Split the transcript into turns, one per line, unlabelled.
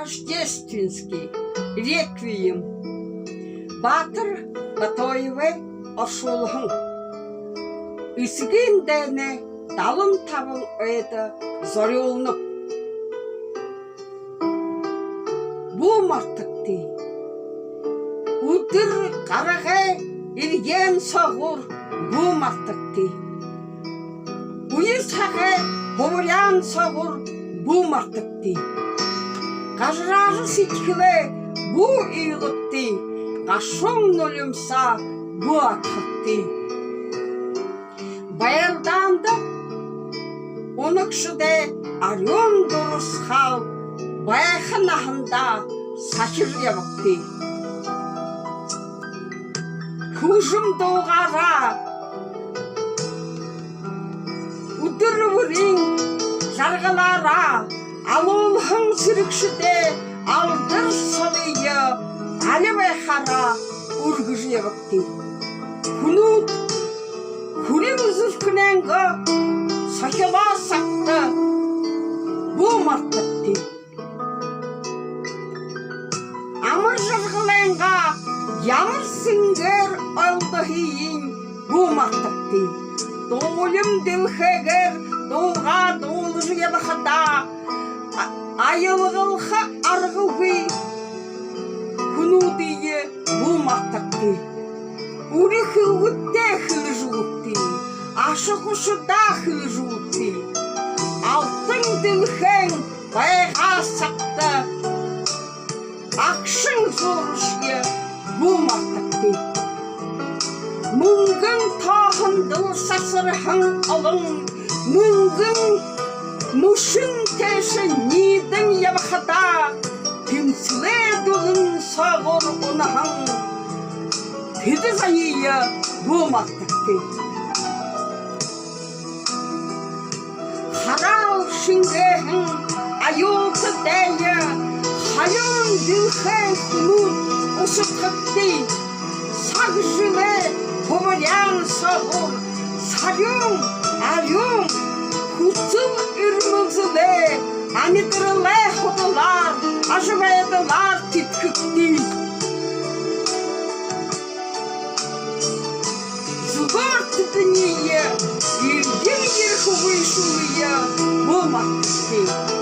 Рождественский реквием. Батыр Батоеве ошулхын. Үсген дәне далым табын өйді зорюлынып. Бұ мартықты. Үдір қарағы ерген соғыр бұ мартықты. Уйыр сағы ховырян соғыр бұ мартықты. Қажырағы сеткілі бұ үйілікті. Қашың нөлімса бұ атқықты. Баялданды онықшыде арyon дұрыс қал баяқын ағында сақыр ебікті. Күжім доғара үдір өрін жарғылара алулхың сүрікшіде алдыр солыйы әлі байқара үргіж ебікті. Күнут Күрімізіз күнәңгі сақила сақты бұ мартықты. Амыр жырғылайынға ямыр сіңгір алдығейін бұ мартықты. Доғылым ділхегір доға доғылыжы ебіқыда айылғылғы арғылғы күнудейі бұ мартықты. Ури хылгытте хылы жугутти, ашықушыда хылы жугутти. Алтын ділхен байға сақты, ақшың зорышке бұ мартықты. Мүнгін тағындыл сасырхың олың, мүнгін мүшін тәші нейдің ебіқыда, тімсіле дұлын сағыр ұнағың. Теді зайыйы бұ мартықты. Харал шыңгәхін айолты дәйі, хайын ділхән күнут ұшытқытты. Сақ жылы көмірян сағыр, сарың, арың, күтіл үрмізілі, әнетірілі құдылар, ажымайдылар тіткікті. Дүние, ерген ерхі ойшылыя бұ мартықты.